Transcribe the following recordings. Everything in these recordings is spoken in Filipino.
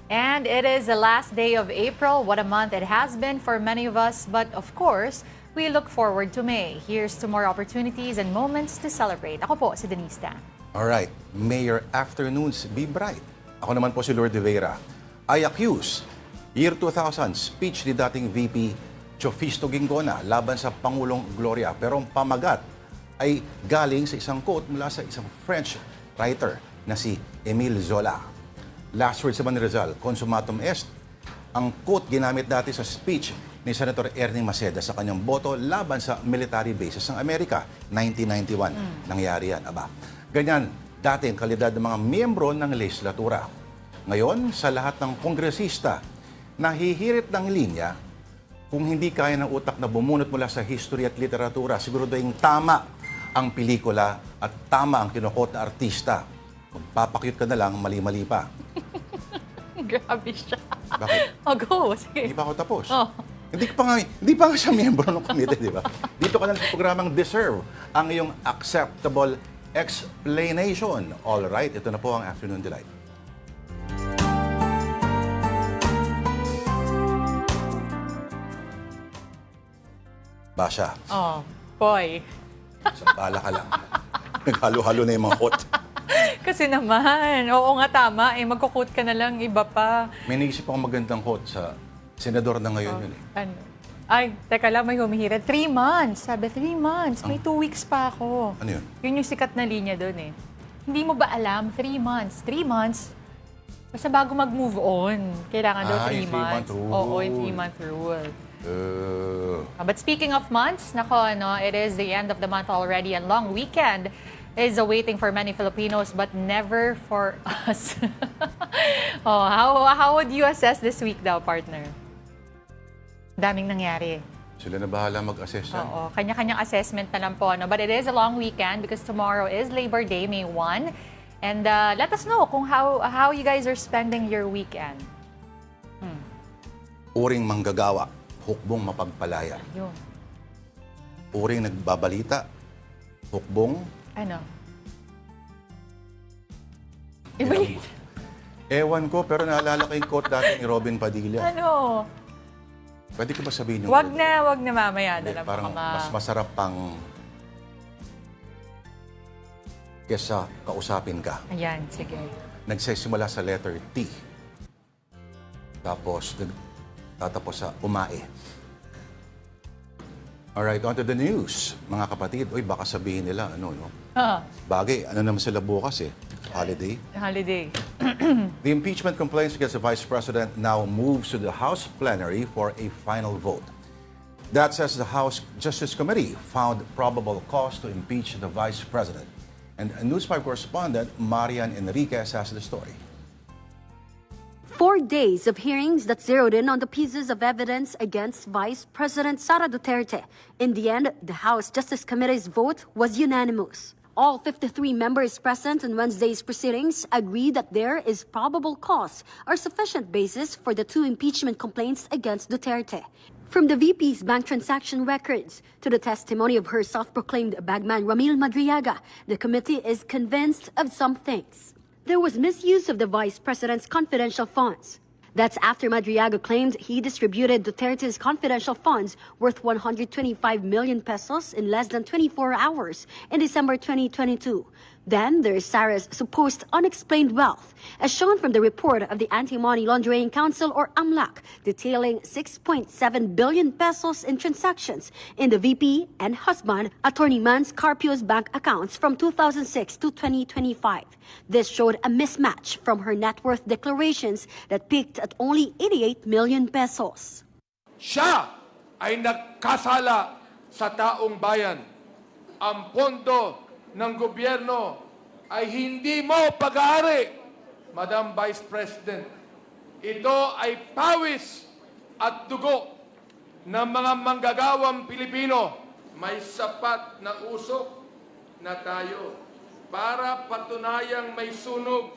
And it is the last day of April. What a month it has been for many of us. But of course, we look forward to May. Here's to more opportunities and moments to celebrate. Ako po si Denise Tan. Alright, may your afternoons be bright. Ako naman po si Lord de Vera. I accuse, year 2000, speech ni dating VP Chofisto Gingona laban sa Pangulong Gloria. Pero ang pamagat ay galing sa isang quote mula sa isang French writer na si Émile Zola. Last words naman ni Rizal, consumatum est. Ang quote ginamit dati sa speech ni Senator Ernie Maceda sa kanyang boto laban sa military bases ng Amerika, 1991. Nangyari yan, aba. Ganyan dati ang kalidad ng mga miyembro ng legislatura. Ngayon, sa lahat ng kongresista, nahihirit ng linya, kung hindi kaya ng utak na bumunot mula sa history at literatura, siguro dahil tama ang pelikula at tama ang kinukot na artista. Magpapakyut ka na lang, mali-mali pa. Grabe siya. Bakit? Go. Sige. Hindi pa ako tapos. Oh. Hindi pa nga siya miyembro ng komite, di ba? Dito ka na sa programang Deserve ang iyong acceptable explanation. All right, ito na po ang Afternoon Delight. Basha, Oh, boy. sa bala ka lang. Naghalo-halo na yung mga hot. Kasi naman, oo nga tama, magkukut ka na lang, iba pa. May naisip akong magandang quote sa senador na ngayon yun eh. Ano? Ay, teka lang, may humihirit. 3 months. Sabi, 3 months. May 2 weeks pa ako. Ano yun? Yun yung sikat na linya doon eh. Hindi mo ba alam, 3 months? 3 months, basta bago mag-move on, kailangan daw 3 yung months. 3-month rule. Oo, yung 3-month rule. But speaking of months, nako, it is the end of the month already and long weekend is awaiting for many Filipinos but never for us. How would you assess this week daw, partner? Daming nangyari. Sila na bahala mag-assess yan. Oo, kanya-kanyang assessment na lang po. But it is a long weekend because tomorrow is Labor Day, May 1. And let us know kung how you guys are spending your weekend. Uring manggagawa, hukbong mapagpalaya. Yun. Uring nagbabalita, hukbong Ano? Iba yun. ewan ko, pero naalala ko yung quote dati ni Robin Padilla. Ano? Pwede ko ba sabihin yung Wag quote? na mamaya. Hindi, Na lang parang baka mas masarap pang kesa kausapin ka. Ayan, sige. Nagsisimula sa letter T. Tapos, tatapos sa umae. Alright, on to the news. Mga kapatid, baka sabihin nila, no? Bagay, ano naman sila bukas eh? Holiday. Holiday. The impeachment complaints against the Vice President now moves to the House plenary for a final vote. That says the House Justice Committee found probable cause to impeach the Vice President. And a News 5 correspondent, Marian Enriquez, has the story. 4 days of hearings that zeroed in on the pieces of evidence against Vice President Sara Duterte. In the end, the House Justice Committee's vote was unanimous. All 53 members present in Wednesday's proceedings agreed that there is probable cause or sufficient basis for the 2 impeachment complaints against Duterte. From the VP's bank transaction records to the testimony of her self-proclaimed bagman Ramil Madriaga, the committee is convinced of some things. There was misuse of the Vice President's confidential funds. That's after Madriaga claimed he distributed Duterte's confidential funds worth 125 million pesos in less than 24 hours in December 2022. Then there's Sara's supposed unexplained wealth, as shown from the report of the Anti-Money Laundering Council or AMLAC, detailing 6.7 billion pesos in transactions in the VP and husband, Attorney Mans Carpio's bank accounts from 2006 to 2025. This showed a mismatch from her net worth declarations that peaked at only 88 million pesos. Siya ay nagkasala sa taong bayan. Ang pondo ng gobyerno ay hindi mo pag-aari, Madam Vice President. Ito ay pawis at dugo ng mga manggagawang Pilipino. May sapat na usok na tayo para patunayang may sunog.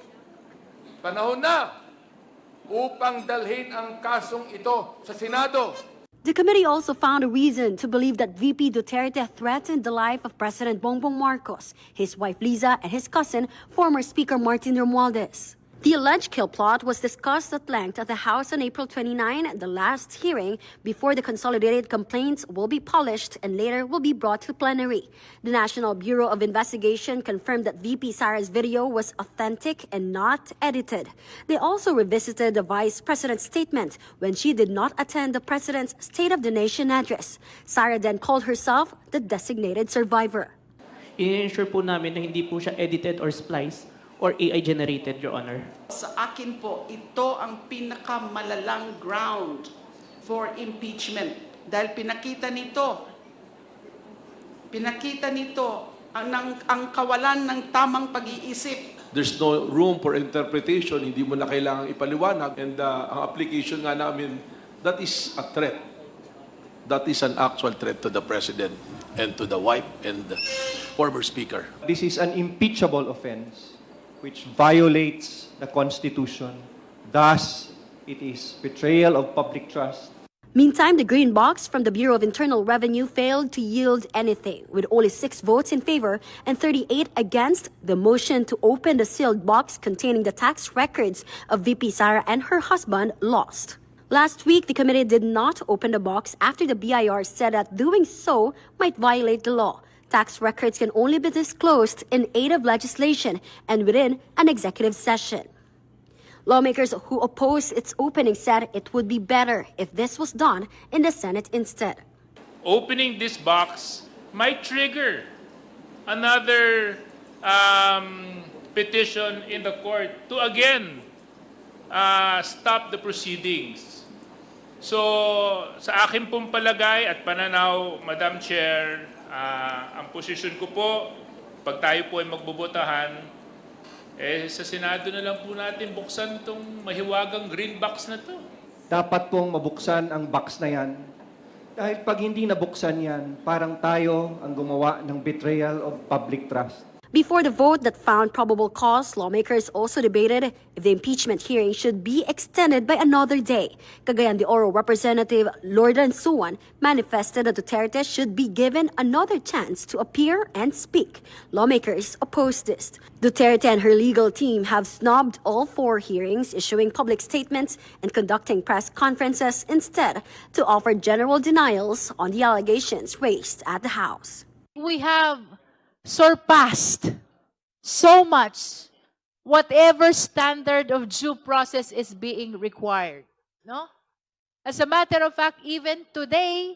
Panahon na upang dalhin ang kasong ito sa Senado. The committee also found a reason to believe that VP Duterte threatened the life of President Bongbong Marcos, his wife Liza, and his cousin, former Speaker Martin Romualdez. The alleged kill plot was discussed at length at the House on April 29, the last hearing before the consolidated complaints will be polished and later will be brought to plenary. The National Bureau of Investigation confirmed that VP Sara's video was authentic and not edited. They also revisited the Vice President's statement when she did not attend the President's State of the Nation address. Sara then called herself the designated survivor. I-ensure po namin na hindi po siya edited or spliced or AI generated, Your Honor. Sa akin po, ito ang pinakamalalang ground for impeachment. Dahil pinakita nito ang kawalan ng tamang pag-iisip. There's no room for interpretation, hindi mo na kailangang ipaliwanag. And ang application nga namin, that is a threat. That is an actual threat to the President and to the wife and the former Speaker. This is an impeachable offense which violates the Constitution. Thus, it is betrayal of public trust. Meantime, the green box from the Bureau of Internal Revenue failed to yield anything, with only 6 votes in favor and 38 against. The motion to open the sealed box containing the tax records of VP Sara and her husband lost. Last week, the committee did not open the box after the BIR said that doing so might violate the law. Tax records can only be disclosed in aid of legislation and within an executive session. Lawmakers who opposed its opening said it would be better if this was done in the Senate instead. Opening this box might trigger another petition in the court to again stop the proceedings. So, sa akin pong palagay at pananaw, Madam Chair, ang posisyon ko po, pag tayo po ay magbobotahan, sa Senado na lang po natin buksan itong mahiwagang green box na to. Dapat pong mabuksan ang box na yan. Dahil pag hindi nabuksan yan, parang tayo ang gumawa ng betrayal of public trust. Before the vote that found probable cause, lawmakers also debated if the impeachment hearing should be extended by another day. Cagayan de Oro Representative Lordan Suwan manifested that Duterte should be given another chance to appear and speak. Lawmakers opposed this. Duterte and her legal team have snubbed all 4 hearings, issuing public statements and conducting press conferences instead to offer general denials on the allegations raised at the House. We have surpassed so much whatever standard of due process is being required. No? As a matter of fact, even today,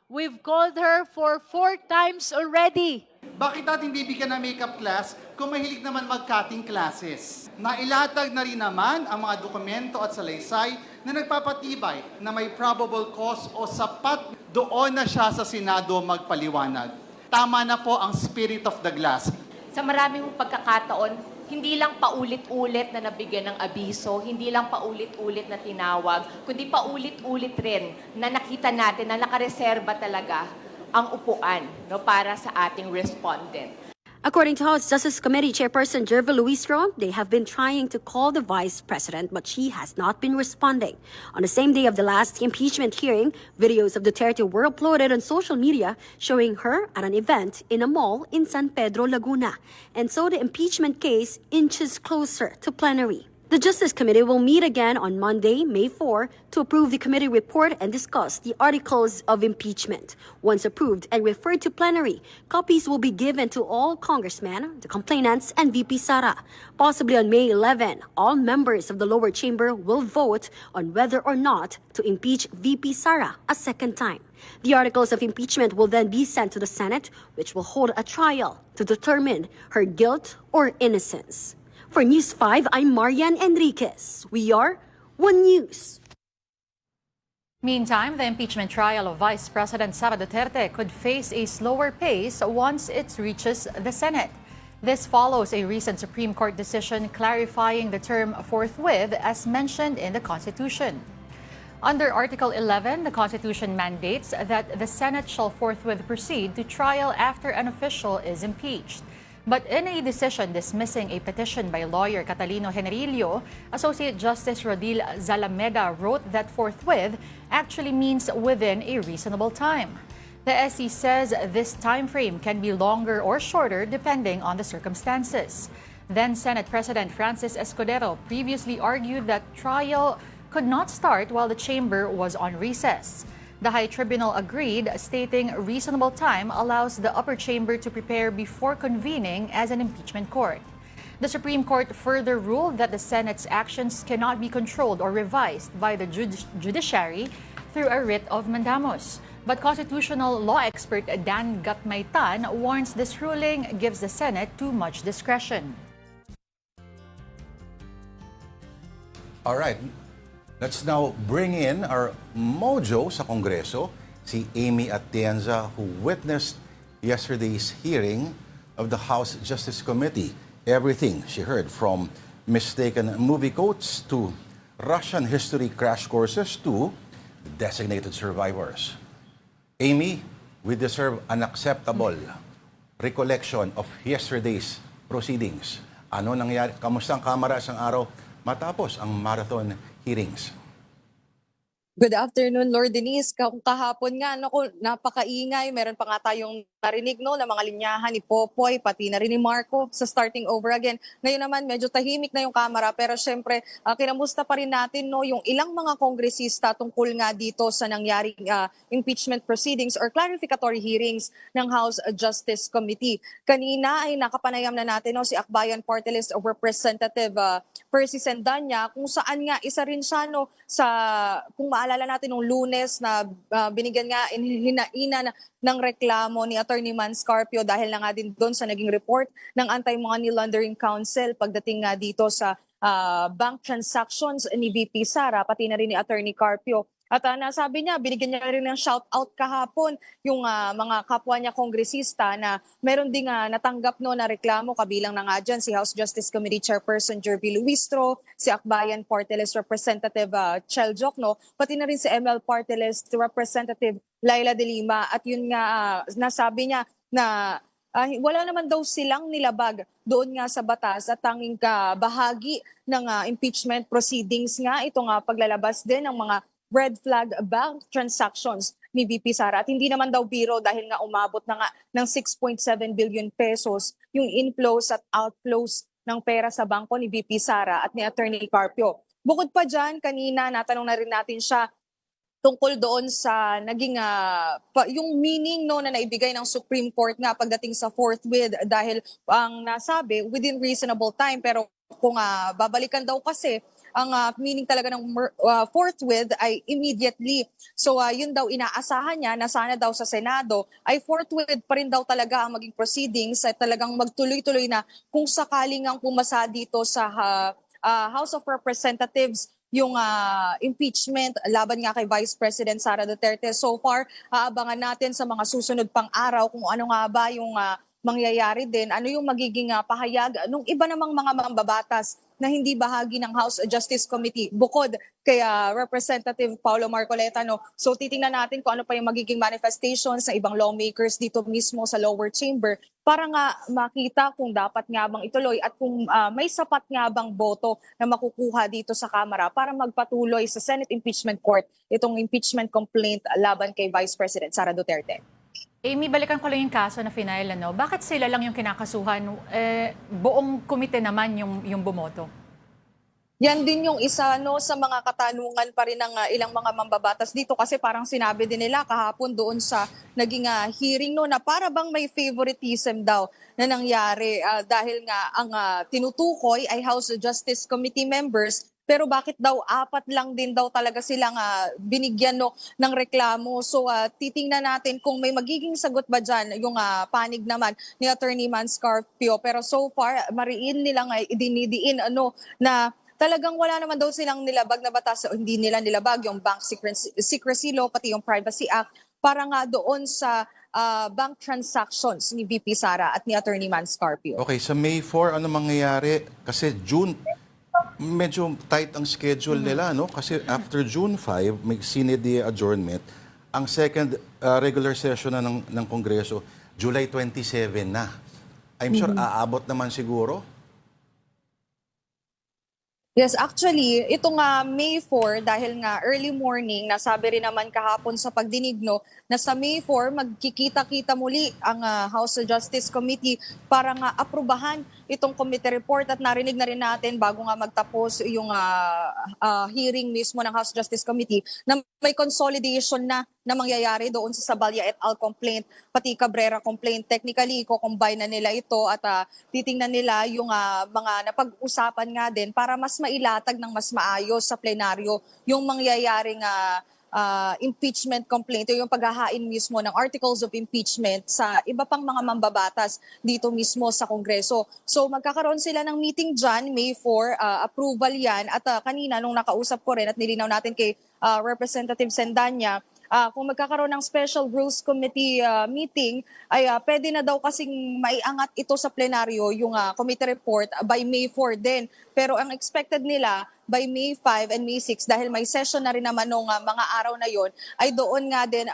we've called her for 4 times already. Bakit natin bibigyan ng makeup class kung mahilig naman mag-cutting classes? Nailatag na rin naman ang mga dokumento at salaysay na nagpapatibay na may probable cause o sapat doon na siya sa Senado magpaliwanag. Tama na po ang spirit of the glass. Sa maraming pagkakataon, hindi lang paulit-ulit na nabigyan ng abiso, hindi lang paulit-ulit na tinawag, kundi paulit-ulit rin na nakita natin na nakareserba talaga ang upuan, no, para sa ating respondent. According to House Justice Committee Chairperson Jerva Luistro, they have been trying to call the Vice President, but she has not been responding. On the same day of the last impeachment hearing, videos of Duterte were uploaded on social media showing her at an event in a mall in San Pedro, Laguna. And so the impeachment case inches closer to plenary. The Justice Committee will meet again on Monday, May 4, to approve the committee report and discuss the articles of impeachment. Once approved and referred to plenary, copies will be given to all congressmen, the complainants, and VP Sara. Possibly on May 11, all members of the lower chamber will vote on whether or not to impeach VP Sara a second time. The articles of impeachment will then be sent to the Senate, which will hold a trial to determine her guilt or innocence. For News 5, I'm Marian Enriquez. We are One News. Meantime, the impeachment trial of Vice President Sara Duterte could face a slower pace once it reaches the Senate. This follows a recent Supreme Court decision clarifying the term forthwith as mentioned in the Constitution. Under Article 11, the Constitution mandates that the Senate shall forthwith proceed to trial after an official is impeached. But in a decision dismissing a petition by lawyer Catalino Generillo, Associate Justice Rodil Zalameda wrote that forthwith actually means within a reasonable time. The SC says this time frame can be longer or shorter depending on the circumstances. Then Senate President Francis Escudero previously argued that trial could not start while the chamber was on recess. The High Tribunal agreed, stating reasonable time allows the upper chamber to prepare before convening as an impeachment court. The Supreme Court further ruled that the Senate's actions cannot be controlled or revised by the judiciary through a writ of mandamus. But constitutional law expert Dan Gatmaytan warns this ruling gives the Senate too much discretion. All right, let's now bring in our mojo sa Kongreso, si Amy Atienza, who witnessed yesterday's hearing of the House Justice Committee. Everything she heard, from mistaken movie quotes to Russian history crash courses to designated survivors. Amy, we deserve an acceptable recollection of yesterday's proceedings. Ano nangyari? Kamusta ang Kamara isang araw matapos ang marathon hearings? Good afternoon, Lord Denise. Kahapon nga, naku, napakaingay. Meron pa nga tayong narinig na mga linyahan ni Popoy, pati na rin ni Marco sa starting over again. Ngayon naman, medyo tahimik na yung Kamara. Pero syempre, kinamusta pa rin natin yung ilang mga kongresista tungkol nga dito sa nangyaring impeachment proceedings or clarificatory hearings ng House Justice Committee. Kanina ay nakapanayam na natin si Akbayan Party List of Representative Percy Sendanya, kung saan nga isa rin siya sa, kung maalala natin nung Lunes na binigyan nga hinaina ng reklamo ni Attorney Man Scarpio dahil na nga din doon sa naging report ng Anti-Money Laundering Council pagdating nga dito sa bank transactions ni VP Sara, pati na rin ni Attorney Carpio. At nasabi niya, binigyan niya rin ng shout-out kahapon yung mga kapwa niya kongresista na meron ding natanggap na reklamo, kabilang na nga dyan si House Justice Committee Chairperson Jerby Luistro, si Akbayan Party List Representative Chel Jokno, pati na rin si ML Party List Representative Laila De Lima. At yun nga, nasabi niya na wala naman daw silang nilabag doon nga sa batas at tanging bahagi ng impeachment proceedings nga ito nga paglalabas din ng mga red flag bank transactions ni VP Sara. At hindi naman daw biro dahil nga umabot na nga ng 6.7 billion pesos yung inflows at outflows ng pera sa bangko ni VP Sara at ni Attorney Carpio. Bukod pa dyan, kanina natanong na rin natin siya tungkol doon sa naging yung meaning na naibigay ng Supreme Court nga pagdating sa forthwith, dahil ang nasabi within reasonable time, pero kung babalikan daw kasi ang meaning talaga ng forthwith ay immediately. So yun daw inaasahan niya na sana daw sa Senado ay forthwith pa rin daw talaga ang maging proceedings at talagang magtuloy-tuloy na kung sakaling ang pumasa dito sa House of Representatives yung impeachment laban nga kay Vice President Sara Duterte. So far, aabangan natin sa mga susunod pang araw kung ano nga ba yung mangyayari din, ano yung magiging pahayag nung iba namang mga mambabatas na hindi bahagi ng House Justice Committee bukod kay Representative Paulo Marcoleta. So titingnan natin kung ano pa yung magiging manifestations ng ibang lawmakers dito mismo sa lower chamber para nga makita kung dapat nga bang ituloy at kung may sapat nga bang boto na makukuha dito sa Kamara para magpatuloy sa Senate Impeachment Court itong impeachment complaint laban kay Vice President Sara Duterte. Amy, balikan ko lang yung kaso na final. Bakit sila lang yung kinakasuhan? Buong komite naman yung bumoto. Yan din yung isa sa mga katanungan pa rin ng ilang mga mambabatas dito kasi parang sinabi din nila kahapon doon sa naging hearing na para bang may favoritism daw na nangyari dahil nga ang tinutukoy ay House Justice Committee members. Pero bakit daw apat lang din daw talaga silang binigyan ng reklamo? So titingnan natin kung may magiging sagot ba dyan yung panig naman ni Attorney Man Scarpio. Pero so far, mariin nilang idinidiin na talagang wala naman daw silang nilabag na batas o hindi nila nilabag yung Bank Secrecy Law pati yung Privacy Act para nga doon sa bank transactions ni VP Sara at ni Attorney Man Scarpio. Okay, sa May 4, ano mangyayari? Kasi June, medyo tight ang schedule nila, Kasi after June 5, may Senate adjournment. Ang second regular session na ng Kongreso, July 27 na. I'm sure aabot naman siguro. Yes, actually, ito nga May 4, dahil nga early morning, nasabi rin naman kahapon sa pagdinig na sa May 4, magkikita-kita muli ang House Justice Committee para nga aprubahan itong committee report at narinig na rin natin bago nga magtapos yung hearing mismo ng House Justice Committee na may consolidation na mangyayari doon sa Sabalya et al. Complaint, pati Cabrera complaint. Technically, i-combine na nila ito at titingnan nila yung mga napag-usapan nga din para mas mailatag ng mas maayos sa plenaryo yung mangyayaring impeachment complaint o yung paghahain mismo ng articles of impeachment sa iba pang mga mambabatas dito mismo sa Kongreso. So magkakaroon sila ng meeting dyan, May 4, approval yan. At kanina nung nakausap ko rin at nilinaw natin kay Representative Sendanya, kung magkakaroon ng Special Rules Committee meeting, ay pwede na daw kasing maiangat ito sa plenaryo yung committee report by May 4 din. Pero ang expected nila by May 5 and May 6, dahil may session na rin naman nung mga araw na yon, ay doon nga din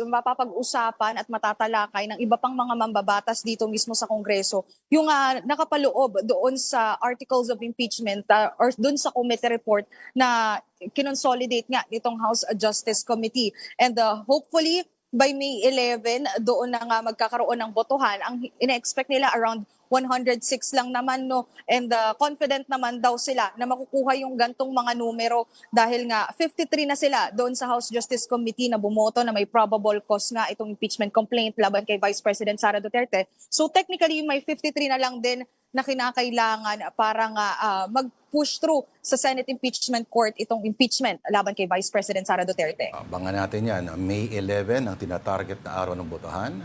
mapapag-usapan at matatalakay ng iba pang mga mambabatas dito mismo sa Kongreso. Yung nakapaloob doon sa articles of impeachment or doon sa committee report na kinonsolidate nga nitong House Justice Committee. And hopefully, by May 11, doon na nga magkakaroon ng botohan. Ang ina-expect nila around 106 lang naman, no? And confident naman daw sila na makukuha yung gantong mga numero dahil nga 53 na sila doon sa House Justice Committee na bumoto na may probable cause nga itong impeachment complaint laban kay Vice President Sara Duterte. So technically, may 53 na lang din na kinakailangan para nga mag-push through sa Senate Impeachment Court itong impeachment laban kay Vice President Sara Duterte. Abangan natin yan. May 11 ang tinatarget na araw ng botohan.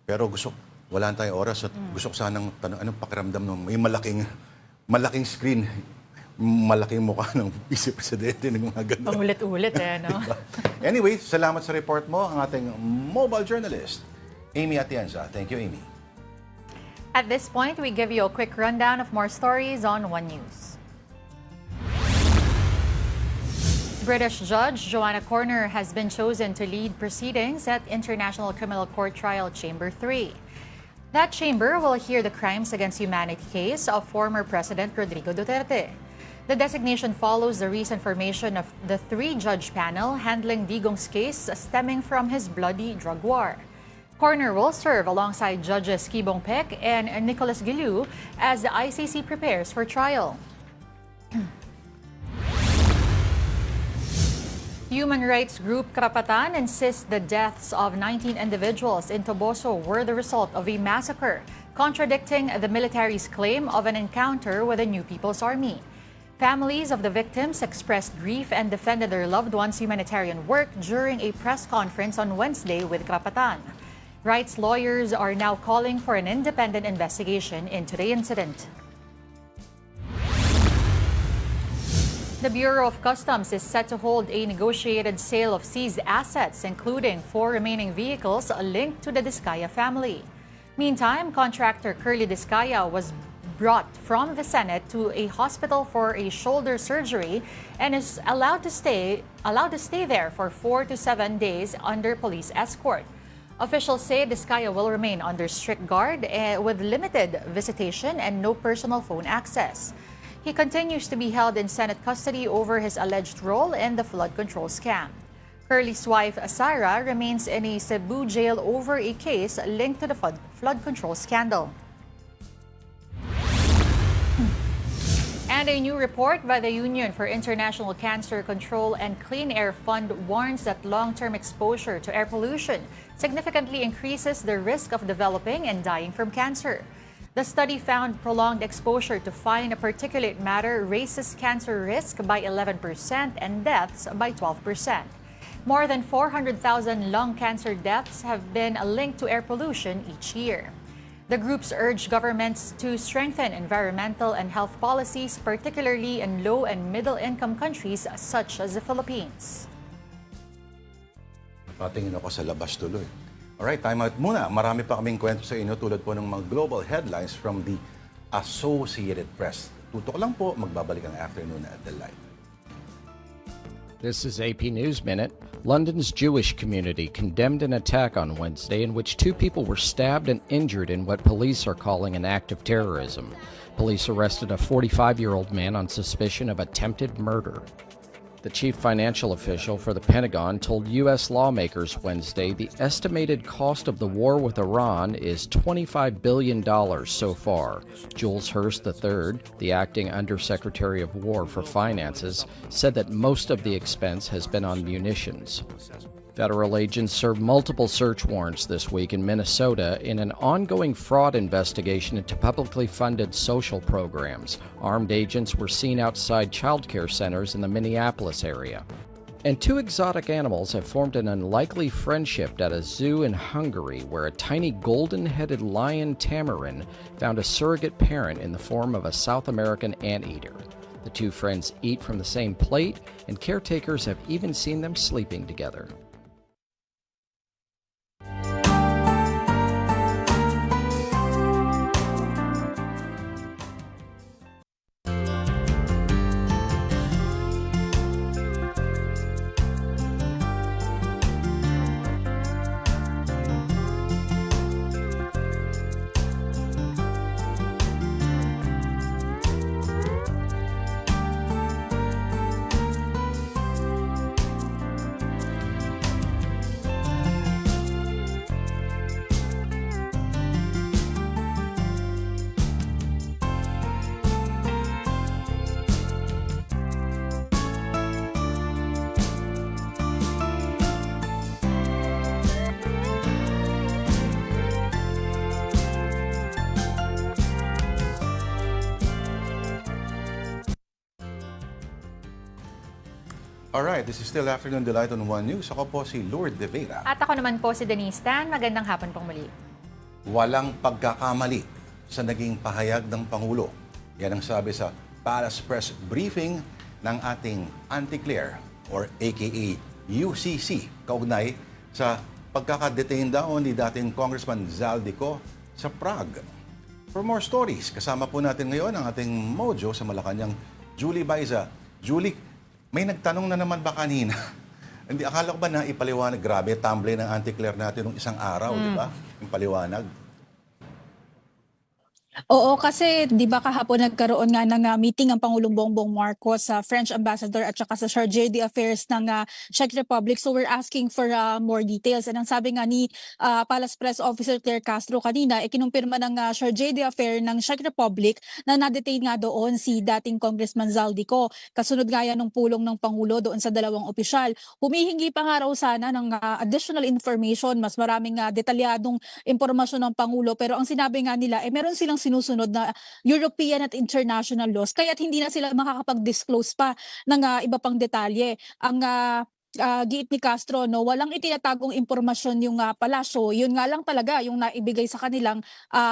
Pero wala tayong oras at gusto ko sanang tanong, anong pakiramdam ng may malaking screen, malaking mukha ng Vice Presidente ng mga ganda. Pangulit-ulit no? Diba? Anyway, salamat sa report mo, ang ating mobile journalist, Amy Atienza. Thank you, Amy. At this point, we give you a quick rundown of more stories on One News. British Judge Joanna Corner has been chosen to lead proceedings at International Criminal Court Trial Chamber 3. That chamber will hear the crimes against humanity case of former President Rodrigo Duterte. The designation follows the recent formation of the 3-judge panel handling Digong's case stemming from his bloody drug war. Corner will serve alongside Judges Kibong Pek and Nicholas Gilu as the ICC prepares for trial. Human rights group Karapatan insists the deaths of 19 individuals in Toboso were the result of a massacre, contradicting the military's claim of an encounter with the New People's Army. Families of the victims expressed grief and defended their loved ones' humanitarian work during a press conference on Wednesday with Karapatan. Rights lawyers are now calling for an independent investigation into the incident. The Bureau of Customs is set to hold a negotiated sale of seized assets, including 4 remaining vehicles linked to the Discaya family. Meantime, contractor Curly Discaya was brought from the Senate to a hospital for a shoulder surgery and is allowed to stay there for 4 to 7 days under police escort. Officials say Discaya will remain under strict guard with limited visitation and no personal phone access. He continues to be held in Senate custody over his alleged role in the flood control scam. Curly's wife, Sarah, remains in a Cebu jail over a case linked to the flood control scandal. And a new report by the Union for International Cancer Control and Clean Air Fund warns that long-term exposure to air pollution significantly increases the risk of developing and dying from cancer. The study found prolonged exposure to fine particulate matter raises cancer risk by 11% and deaths by 12%. More than 400,000 lung cancer deaths have been linked to air pollution each year. The groups urge governments to strengthen environmental and health policies, particularly in low and middle-income countries such as the Philippines. Patingin ako sa labas tuloy. Alright, time out muna. Marami pa kaming kwento sa inyo tulad po ng mga global headlines from the Associated Press. Tutok lang po, magbabalik ang afternoon at the light. This is AP News Minute. London's Jewish community condemned an attack on Wednesday in which 2 people were stabbed and injured in what police are calling an act of terrorism. Police arrested a 45-year-old man on suspicion of attempted murder. The chief financial official for the Pentagon told U.S. lawmakers Wednesday the estimated cost of the war with Iran is $25 billion so far. Jules Hurst III, the acting Undersecretary of War for Finances, said that most of the expense has been on munitions. Federal agents served multiple search warrants this week in Minnesota in an ongoing fraud investigation into publicly funded social programs. Armed agents were seen outside child care centers in the Minneapolis area. And two exotic animals have formed an unlikely friendship at a zoo in Hungary where a tiny golden-headed lion tamarin found a surrogate parent in the form of a South American anteater. The two friends eat from the same plate, and caretakers have even seen them sleeping together. Alright, this is still Afternoon Delight on One News. Ako po si Lord De Vera. At ako naman po si Denise Tan. Magandang hapon pong muli. Walang pagkakamali sa naging pahayag ng Pangulo. Yan ang sabi sa Palace Press Briefing ng ating Auntie Claire or aka UCC, kaugnay sa pagkakadetain daw ni dating Congressman Zaldico sa Prague. For more stories, kasama po natin ngayon ang ating mojo sa Malacanang, Julie Baiza. Julie, may nagtanong na naman ba kanina? Hindi, akala ko ba na ipaliwanag? Grabe, tumble ng Auntie Claire natin nung isang araw, di ba? Yung paliwanag. Oo, kasi 'di ba kahapon nagkaroon nga ng meeting ang Pangulong Bongbong Marcos sa French Ambassador at saka sa Chargé d'Affaires ng Czech Republic. So we're asking for more details. And ang sabi nga ni Palace Press Officer Claire Castro kanina, kinumpirma ng Chargé d'Affaires ng Czech Republic na na-detain nga doon si dating Congressman Zaldico. Kasunod nga yan ng pulong ng Pangulo doon sa dalawang opisyal. Humihingi pa nga raw sana ng additional information, mas maraming detalyadong impormasyon ng Pangulo. Pero ang sinabi nga nila, meron silang sinusunod na European at international laws, kaya't hindi na sila makakapag-disclose pa ng iba pang detalye. Ang giit ni Castro, no, walang itinatagong impormasyon yung palasyo, yun nga lang talaga yung naibigay sa kanilang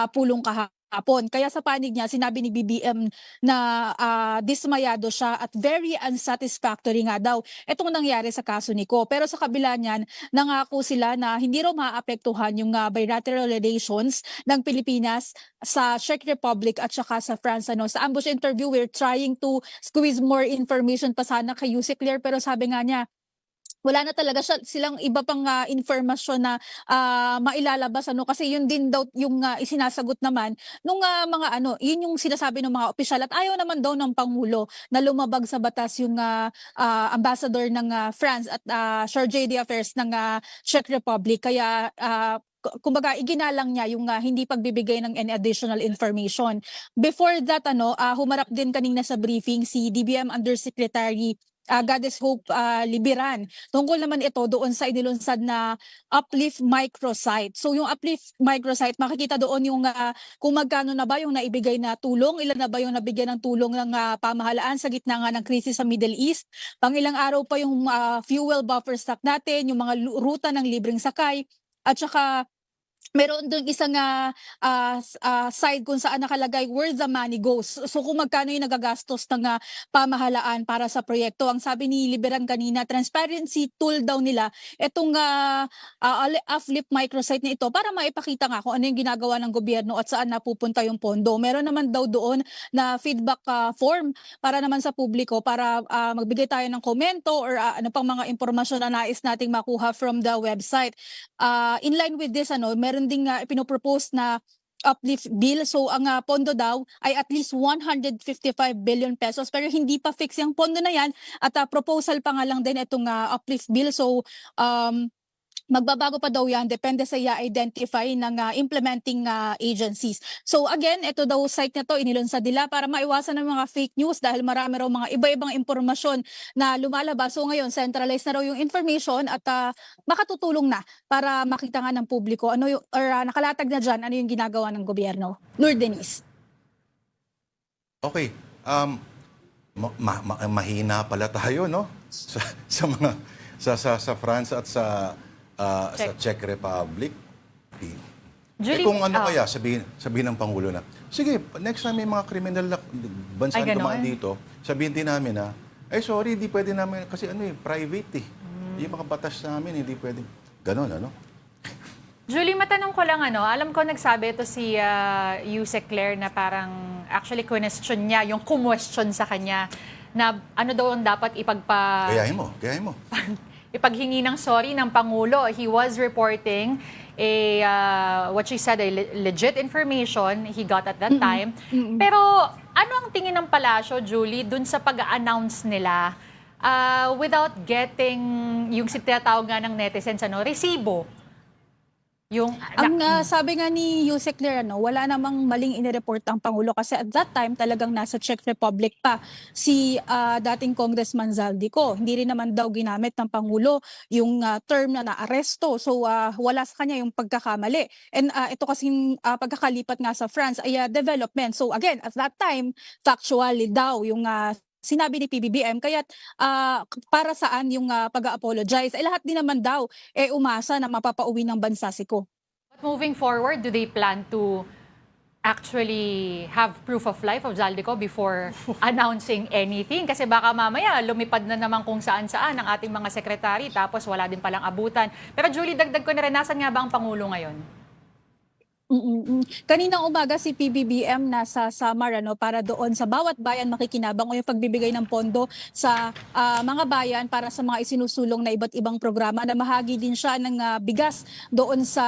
pulong kahapon. Kaya sa panig niya, sinabi ni BBM na dismayado siya at very unsatisfactory nga daw itong nangyari sa kaso ni Ko. Pero sa kabila niyan, nangako sila na hindi raw maapektuhan yung bilateral relations ng Pilipinas sa Czech Republic at saka sa France. Sa ambush interview, we're trying to squeeze more information pa sana kay UC Claire, pero sabi nga niya, wala na talaga silang iba pang informasyon na mailalabas kasi yun din daw yung isinasagot naman nung mga yun yung sinasabi ng mga opisyal at ayaw naman daw ng Pangulo na lumabag sa batas yung ambassador ng France at Chargé d'Affaires ng Czech Republic, kaya kumbaga iginalang niya yung hindi pagbibigay ng any additional information. Before that humarap din kanina sa briefing si DBM Undersecretary Goddess Hope Libiran. Tungkol naman ito doon sa inilunsad na Uplift Microsite. So yung Uplift Microsite, makikita doon yung kung magkano na ba yung naibigay na tulong, ilan na ba yung nabigyan ng tulong ng pamahalaan sa gitna nga ng krisis sa Middle East. Pangilang araw pa yung fuel buffer stock natin, yung mga ruta ng libreng sakay, at saka meron doon isang side kung saan nakalagay where the money goes. So kung magkano yung nagagastos ng pamahalaan para sa proyekto. Ang sabi ni Liberan kanina, transparency tool daw nila itong Uplift Microsite na ito para maipakita nga kung ano yung ginagawa ng gobyerno at saan napupunta yung pondo. Meron naman daw doon na feedback form para naman sa publiko para magbigay tayo ng komento or ano pang mga impormasyon na nais nating makuha from the website. In line with this, meron ding pinopropose na uplift bill. So ang pondo daw ay at least 155 billion pesos, pero hindi pa fix yung pondo na yan at proposal pa nga lang din itong uplift bill. So magbabago pa daw yan, depende sa i-identify ng implementing agencies. So again, ito daw site na to inilunsad nila para maiwasan ng mga fake news dahil marami raw mga iba-ibang impormasyon na lumalabas. So ngayon, centralized na raw yung information at makatutulong na para makita nga ng publiko ano yung, or nakalatag na dyan ano yung ginagawa ng gobyerno. Lord Denise. Okay. Mahina pala tayo, no? Sa mga sa France at sa Czech Republic. Julie, kung ano kaya sabihin ng Pangulo na, sige, next time may mga criminal na bansa na dumaan dito, sabihin din namin na, sorry, hindi pwede namin, kasi private eh. Yung mga batas namin, hindi pwede. Ganon, ano? Julie, matanong ko lang, alam ko nagsabi ito si Yusek Claire na parang actually question niya, yung kumwestiyon sa kanya na ano daw ang dapat Gayahin mo. ipaghingi ng sorry ng Pangulo. He was reporting what she said, a legit information he got at that time. Pero ano ang tingin ng palasyo, Julie, dun sa pag-announce nila without getting yung tinatawag nga ng netizens, resibo? Sabi nga ni Yusek Claire, wala namang maling inireport ang Pangulo kasi at that time talagang nasa Czech Republic pa si dating Congressman Zaldico. Hindi rin naman daw ginamit ng Pangulo yung term na naaresto. So wala sa kanya yung pagkakamali. And ito kasing pagkakalipat nga sa France ay development. So again, at that time, factually daw yung sinabi ni PBBM, kaya para saan yung pag-apologize? Lahat din naman daw umasa na mapapauwi ng bansa si Ko. But moving forward, do they plan to actually have proof of life of Zaldico before announcing anything? Kasi baka mamaya lumipad na naman kung saan-saan ang ating mga sekretary tapos wala din palang abutan. Pero Julie, dagdag ko na rin, nasan nga ba ang Pangulo ngayon? Kaninang umaga si PBBM nasa Samar para doon sa bawat bayan makikinabang o yung pagbibigay ng pondo sa mga bayan para sa mga isinusulong na iba't ibang programa. Namahagi din siya ng bigas doon sa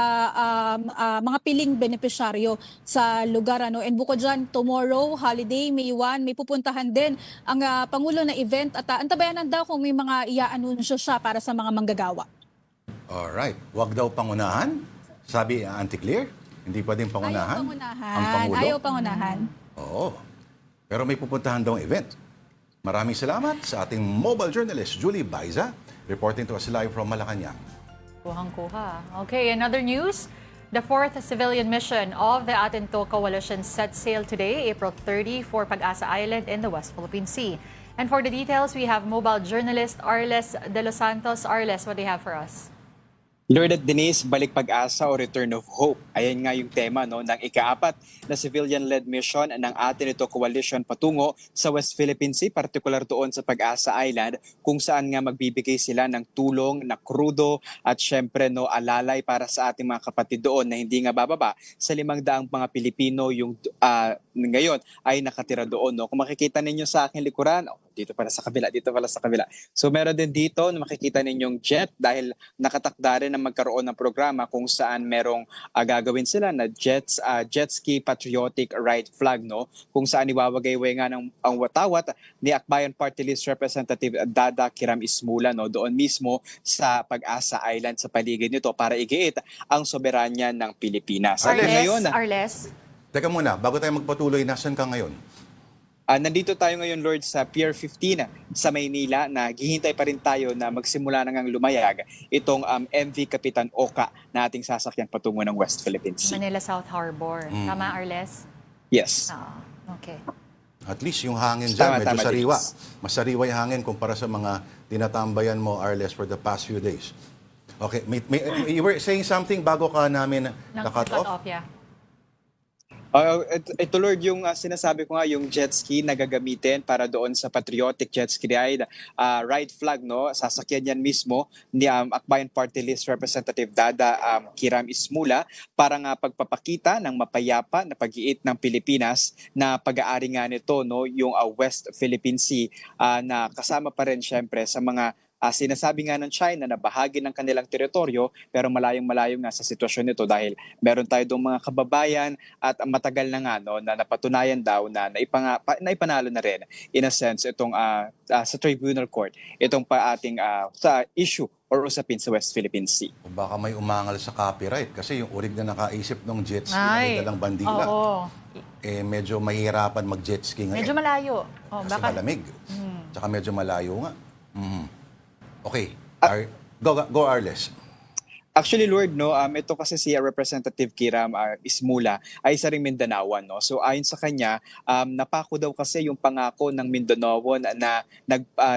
mga piling benepisyaryo sa lugar. And bukod dyan, tomorrow, holiday, May 1, may pupuntahan din ang Pangulo na event at antabayanan daw kung may mga ia-anunsyo siya para sa mga manggagawa. Alright. Wag daw pangunahan, sabi Auntie Claire. Hindi pwedeng pangunahan? Ang Pangulo? Ayaw pangunahan. Oo. Pero may pupuntahan daw event. Maraming salamat sa ating mobile journalist, Julie Baiza, reporting to us live from Malacanang. Kuhang-kuha. Okay, another news. The fourth civilian mission of the Atinto Coalition set sail today, April 30, for Pag-asa Island in the West Philippine Sea. And for the details, we have mobile journalist Arles De Los Santos. Arles, what do you have for us? Lord at Denise, balik pag-asa o return of hope. Ayan nga yung tema ng ika-4 na civilian-led mission ng Atinito Coalition patungo sa West Philippine Sea, partikular doon sa Pag-asa Island, kung saan nga magbibigay sila ng tulong na krudo at syempre alalay para sa ating mga kapatid doon na hindi nga bababa sa 500 mga Pilipino yung ngayon ay nakatira doon. Kung makikita ninyo sa aking likuran, dito pala sa kabila. So meron din dito na makikita ninyong jet dahil nakatakda rin na magkaroon ng programa kung saan merong gagawin sila na jet ski patriotic ride flag, kung saan iwawagayway nga ang watawat ni Akbayan Party List Representative Dada Kiram Ismula doon mismo sa Pag-asa Island sa paligid nito para igiit ang soberanya ng Pilipinas. Arles. Teka muna, bago tayo magpatuloy, nasan ka ngayon? Nandito tayo ngayon, Lord, sa Pier 15 sa Maynila. Naghihintay pa rin tayo na magsimula na ngang lumayag itong MV Kapitan Oka na ating sasakyan patungo ng West Philippine Sea. Manila South Harbor. Tama, Arles? Yes. Okay. At least yung hangin dyan, medyo sariwa. Denise. Mas sariwa yung hangin kumpara sa mga tinatambayan mo, Arles, for the past few days. Okay, you were saying something bago ka namin na-cut off? Yeah. Ito, Lord, yung sinasabi ko nga, yung jet ski na gagamitin para doon sa patriotic jet ski ride flag, sasakyan yan mismo ni Akbayan Party List Representative Dada Kiram Ismula para nga pagpapakita ng mapayapa na pag-iit ng Pilipinas na pag-aari nga nito, yung West Philippine Sea na kasama pa rin syempre sa mga Sinasabi nga ng China na bahagi ng kanilang teritoryo pero malayong-malayo nga sa sitwasyon nito dahil meron tayo doong mga kababayan at matagal na nga no, na napatunayan daw na naipanalo na rin in a sense itong sa Tribunal Court itong ating sa issue or usapin sa West Philippine Sea. O baka may umangal sa copyright kasi yung urig na nakaisip ng jet ski na may Ay, dalang bandila. oo. Medyo mahihirapan mag-jet ski ngayon. Medyo malayo. Oh, Kasi baka, malamig. Tsaka medyo malayo nga. Okay. Go Arles. Actually, Lord, no, ito kasi si Representative Kiram Ismula ay isa ring Mindanaoan. No? So ayon sa kanya, napako daw kasi yung pangako ng Mindanaoan na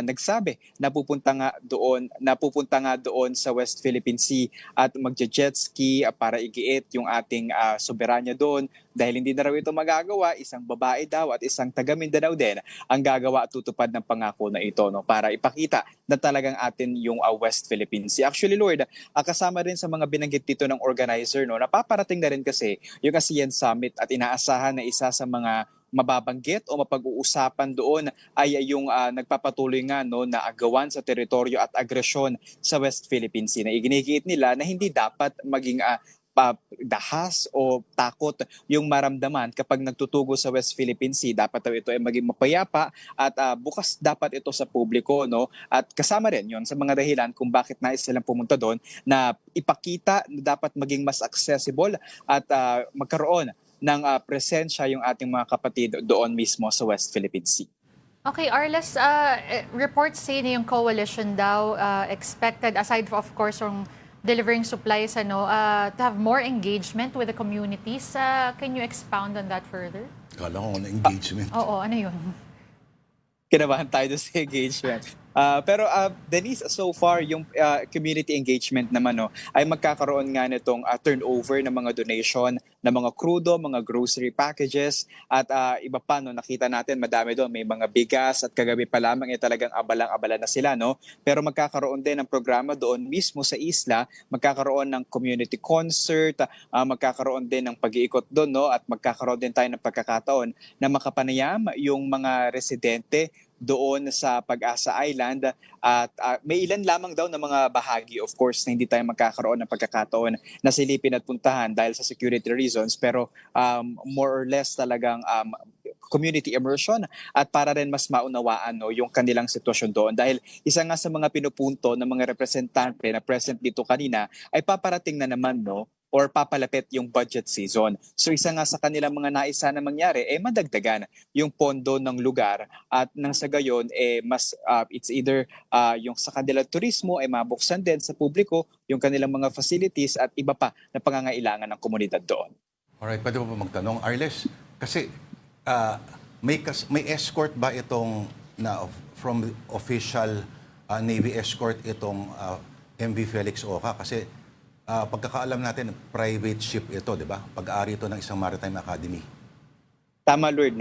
nagsabi na pupunta nga doon sa West Philippine Sea at magje-jet ski para igiit yung ating soberanya doon. Dahil hindi na raw ito magagawa, isang babae daw at isang taga Mindanao din ang gagawa at tutupad ng pangako na ito no, para ipakita na talagang atin yung West Philippine Sea. Actually, Lord, kasama rin sa mga binanggit dito ng organizer, no, napaparating na rin kasi yung ASEAN Summit at inaasahan na isa sa mga mababanggit o mapag-uusapan doon ay yung nagpapatuloy nga no, na agawan sa teritoryo at agresyon sa West Philippine Sea na iginigiit nila na hindi dapat maging dahas o takot yung maramdaman kapag nagtutugo sa West Philippine Sea. Dapat daw ito ay maging mapayapa at bukas dapat ito sa publiko. No? At kasama rin yon sa mga dahilan kung bakit nais silang pumunta doon na ipakita na dapat maging mas accessible at magkaroon ng presensya yung ating mga kapatid doon mismo sa West Philippine Sea. Okay, Arles, reports say na yung coalition daw expected, aside of course from delivering supplies, to have more engagement with the communities. Can you expound on that further? Kala ko na engagement. Oo, ano yun? Kinabahan tayo sa engagement. Pero Denise, so far yung community engagement naman ay magkakaroon nga nitong turnover ng mga donation ng mga krudo, mga grocery packages at iba pa nakita natin madami doon, may mga bigas at kagabi pa lamang talagang abalang-abala na sila pero magkakaroon din ng programa doon mismo sa isla, magkakaroon ng community concert, magkakaroon din ng pag-iikot doon at magkakaroon din tayo ng pagkakataon na makapanayam yung mga residente doon sa Pag-asa Island at may ilan lamang daw na mga bahagi of course na hindi tayo magkakaroon ng pagkakataon na silipin at puntahan dahil sa security reasons pero more or less talagang community immersion at para rin mas maunawaan yung kanilang sitwasyon doon dahil isa nga sa mga pinupunto ng mga representante na present dito kanina ay paparating na naman or papalapit yung budget season. So isa nga sa kanilang mga naisa na mangyari madagdagan yung pondo ng lugar at nang sa gayon mas it's either yung sa kanilang turismo mabuksan din sa publiko yung kanilang mga facilities at iba pa na pangangailangan ng komunidad doon. Alright, pwede mo pa magtanong, Arles? Kasi may escort ba itong from official Navy escort itong MV Felix Oca? Kasi pagkakaalam natin, private ship ito, di ba? Pag-aari ito ng isang maritime academy. Tama, Lord,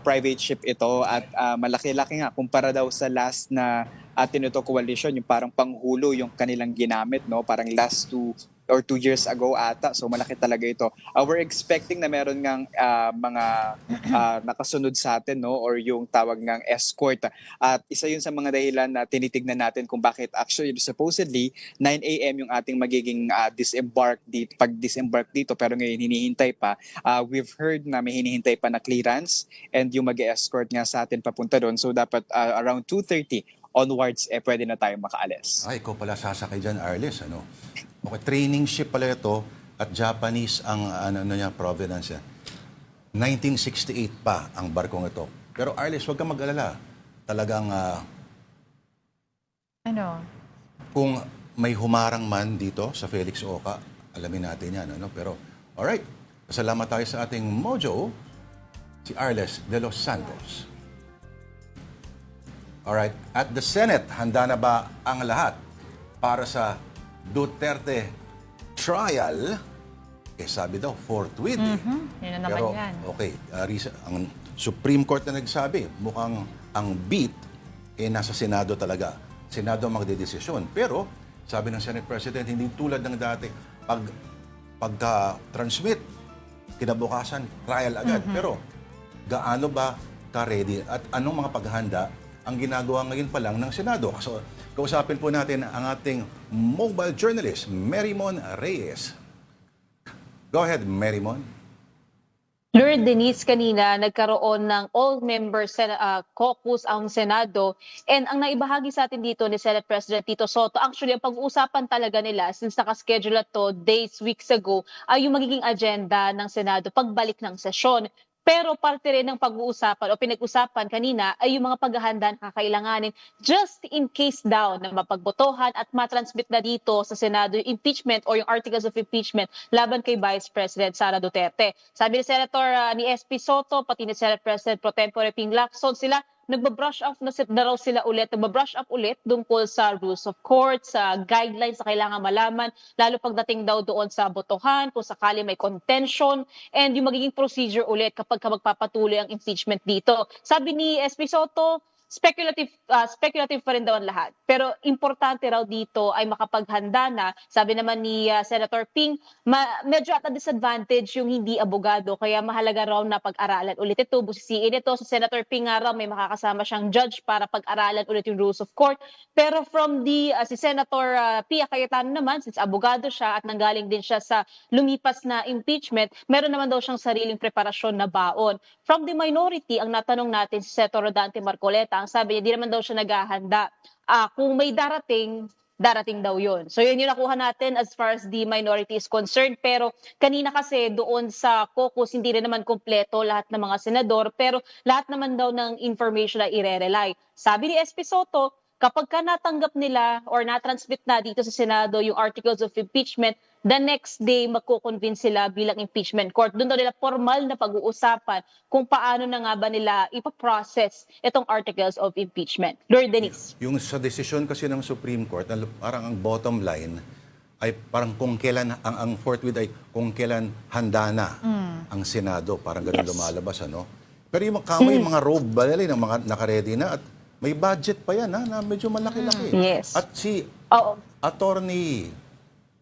private ship ito at malaki-laki nga kumpara daw sa last na atin ito coalition, yung parang panghulo yung kanilang ginamit, parang last 2 years ago ata. So malaki talaga ito. We're expecting na meron ngang mga nakasunod sa atin or yung tawag ngang escort. At isa yun sa mga dahilan na tinitignan natin kung bakit actually supposedly 9 a.m. yung ating magiging pag-disembark dito pero ngayon hinihintay pa. We've heard na may hinihintay pa na clearance and yung mag-escort nga sa atin papunta doon. So dapat around 2:30 onwards pwede na tayo makaalis. Ay, ikaw pala sasakay dyan, Arles, Okay, training ship pala ito at Japanese ang niya, provenance. 1968 pa ang barkong ito. Pero Arles, huwag kang mag-alala. Talagang kung may humarang man dito sa Felix Oca, alamin natin yan. Pero, alright, salamat tayo sa ating mojo, si Arles de los Santos. Alright, at the Senate, handa na ba ang lahat para sa Duterte trial? Sabi daw, forthwith. Yan na naman Pero, yan. okay, ang Supreme Court na nagsabi, mukhang ang beat nasa Senado talaga. Senado ang magdedesisyon. Pero, sabi ng Senate President, hindi tulad ng dati, pagka-transmit, kinabukasan, trial agad. Pero, gaano ba ka-ready at anong mga paghahanda ang ginagawa ngayon pa lang ng Senado. So, kausapin po natin ang ating mobile journalist, Merymon Reyes. Go ahead, Merymon. Lord Denise, kanina nagkaroon ng all-member caucus ang Senado, and ang naibahagi sa atin dito ni Senate President Tito Soto, actually ang pag-uusapan talaga nila since nakaschedule na to weeks ago, ay yung magiging agenda ng Senado pagbalik ng sesyon. Pero parte rin ng pag-uusapan o pinag-usapan kanina ay yung mga paghahanda na kakailanganin just in case daw na mapagbotohan at matransmit na dito sa Senado yung impeachment o yung articles of impeachment laban kay Vice President Sara Duterte. Sabi ni Senator ni SP Soto, pati ni Senate President Pro Tempore Ping Lacson, sila nagba-brush up na raw sila ulit, nagba-brush up ulit tungkol sa rules of court, sa guidelines na kailangan malaman, lalo pagdating daw doon sa botohan, kung sakali may contention, and yung magiging procedure ulit kapag magpapatuloy ang impeachment dito. Sabi ni SP Soto, speculative pa rin daw ang lahat. Pero importante raw dito ay makapaghanda na. Sabi naman ni Senator Ping, medyo at a disadvantage yung hindi abogado. Kaya mahalaga raw na pag-aralan ulit ito. Busisiin ito. Sa Senator Ping nga raw may makakasama siyang judge para pag-aralan ulit yung rules of court. Pero from si Senator Pia Cayetano naman, since abogado siya at nanggaling din siya sa lumipas na impeachment, meron naman daw siyang sariling preparasyon na baon. From the minority, ang natanong natin si Senator Rodante Marcoleta, ang sabi niya, di naman daw siya naghahanda. Kung may darating daw yun. So yun yung nakuha natin as far as the minority is concerned. Pero kanina kasi doon sa caucus, hindi rin naman kompleto lahat ng mga senador, pero lahat naman daw ng information na ire-rely. Sabi ni SP Soto, kapag ka natanggap nila or natransmit na dito sa Senado yung articles of impeachment, the next day magko-convince sila bilang impeachment court. Doon daw nila formal na pag-uusapan kung paano na nga ba nila ipaprocess itong articles of impeachment. Lord Denise. Yung sa desisyon kasi ng Supreme Court, parang ang bottom line ay parang kung kailan, ang forthwith ay kung kailan handa na ang Senado. Parang ganun lumalabas, ano? Pero yung mga robe ba nila, ng mga nakaredy na at may budget pa yan, na medyo malaki-laki. Yes. At si Attorney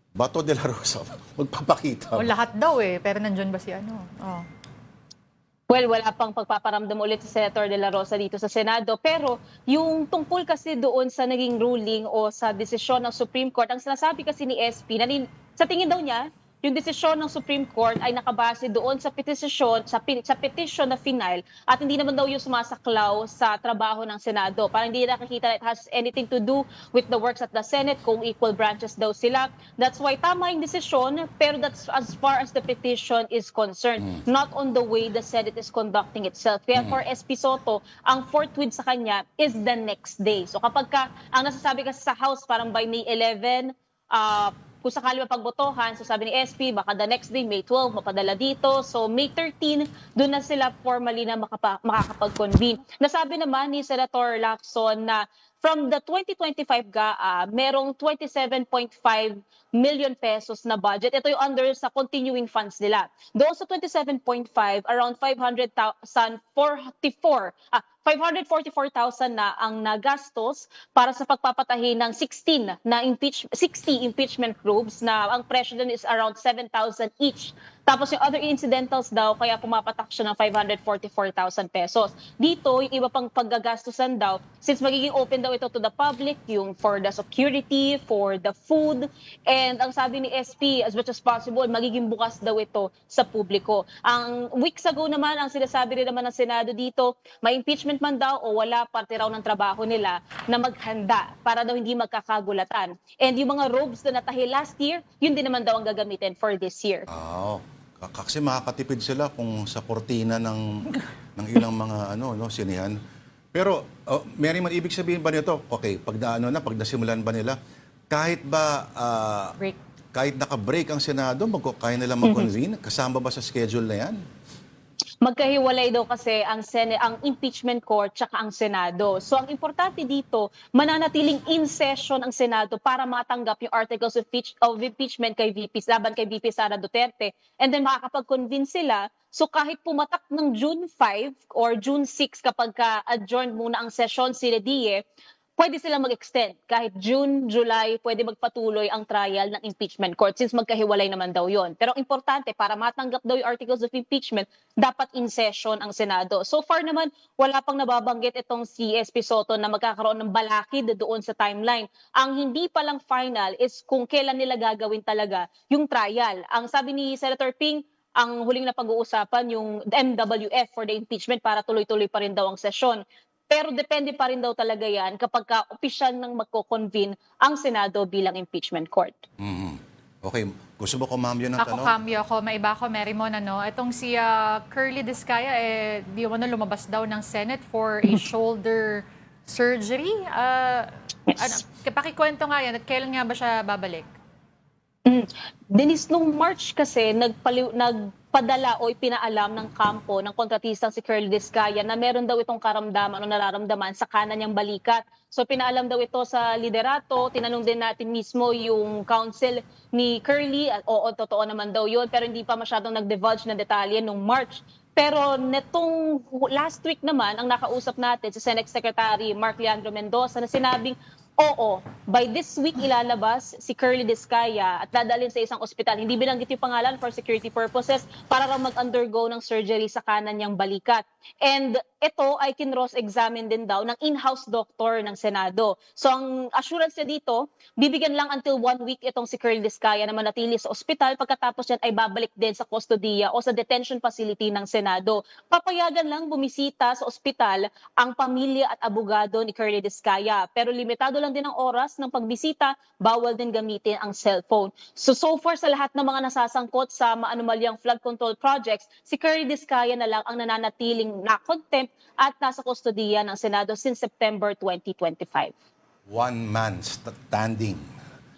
Bato de la Rosa, magpapakita. O lahat daw pero nandyan ba si ano? Oh. Well, wala pang pagpaparamdam ulit si Senator de la Rosa dito sa Senado. Pero yung tungkol kasi doon sa naging ruling o sa desisyon ng Supreme Court, ang sinasabi kasi ni SP, sa tingin daw niya, yung desisyon ng Supreme Court ay nakabase doon sa petition na final at hindi naman daw yung sumasaklaw sa trabaho ng Senado. Parang hindi nakikita it has anything to do with the works at the Senate kung equal branches daw sila. That's why tama yung desisyon, pero that's as far as the petition is concerned, not on the way the Senate is conducting itself. Kaya for SP Soto, ang forthwith sa kanya is the next day. So kapag ang nasasabi kasi sa House parang by May 11, kung sakali mapagbotohan, so sabi ni SP, baka the next day, May 12, mapadala dito. So May 13, doon na sila formally na makakapag-convene. Nasabi naman ni Senator Lacson na from the 2025 GAA, merong 27.5 million pesos na budget. Ito yung under sa continuing funds nila. Doon sa 27.5, around 544,000 na ang nagastos para sa pagpapatahi ng 60 impeachment probes na ang presyo doon is around 7,000 each. Tapos yung other incidentals daw, kaya pumapatak siya ng 544,000 pesos. Dito, yung iba pang paggagastusan daw, since magiging open daw ito to the public, yung for the security, for the food, and ang sabi ni SP, as much as possible, magiging bukas daw ito sa publiko. Ang weeks ago naman, ang sinasabi rin naman ng Senado dito, may impeachment man daw o wala, parte raw ng trabaho nila na maghanda para daw hindi magkakagulatan. And yung mga robes na natahi last year, yun din naman daw ang gagamitin for this year. Kasi makakatipid sila kung sa kortina ng ilang mga sinihan. Pero Merymon, ibig sabihin ba nito, okay, pag nasimulan ba nila, kahit ba kahit naka-break ang Senado, kaya nila mag-convene? Kasama ba sa schedule na yan? Magkahiwalay daw kasi ang impeachment court tsaka ang Senado. So ang importante dito, mananatiling in session ang Senado para matanggap yung articles of impeachment laban kay VP Sara Duterte, and then makakapag-convince sila. So kahit pumatak ng June 5 or June 6 kapag adjourned muna ang session sila DIE, pwede silang mag-extend. Kahit June, July, pwede magpatuloy ang trial ng impeachment court since magkahiwalay naman daw yon. Pero importante, para matanggap daw yung articles of impeachment, dapat in session ang Senado. So far naman, wala pang nababanggit itong si SP Soto na magkakaroon ng balakid doon sa timeline. Ang hindi pa lang final is kung kailan nila gagawin talaga yung trial. Ang sabi ni Senator Ping, ang huling na pag-uusapan yung MWF for the impeachment para tuloy-tuloy pa rin daw ang sesyon. Pero depende pa rin daw talaga yan kapag ka-opisyal nang magko-convene ang Senado bilang impeachment court. Okay, gusto mo ko ma'am yun ang Ako, tanong? cambio ako. Maiba ako, Marymon. Itong si Curly Discaya, di mo na lumabas daw ng Senate for a shoulder surgery. Pakikwento nga yan, at kailan nga ba siya babalik? Denise, nung March kasi nagpadala o ipinaalam ng kampo ng kontratistang si Curly Discaya na meron daw itong karamdaman o nararamdaman sa kanan niyang balikat. So pinaalam daw ito sa liderato, tinanong din natin mismo yung counsel ni Curly, at oo, totoo naman daw yun, pero hindi pa masyadong nag-divulge na detalye nung March. Pero netong last week naman, ang nakausap natin si Senate Secretary Mark Leandro Mendoza na sinabing, oo, by this week ilalabas si Curly Discaya at dadalhin sa isang ospital. Hindi binanggit yung pangalan for security purposes para raw mag-undergo ng surgery sa kanan niyang balikat. And ito ay kinross-examine din daw ng in-house doctor ng Senado. So ang assurance niya dito, bibigyan lang until 1 week itong si Curly Discaya na manatili sa ospital, pagkatapos yan ay babalik din sa kustodiya o sa detention facility ng Senado. Papayagan lang bumisita sa ospital ang pamilya at abogado ni Curly Discaya, pero limitado lang din ang oras ng pagbisita, bawal din gamitin ang cellphone. So far sa lahat ng mga nasasangkot sa maanumalyang flood control projects, si Curly Discaya na lang ang nananatiling na-contempt at nasa kustodiya ng Senado since September 2025. One man standing,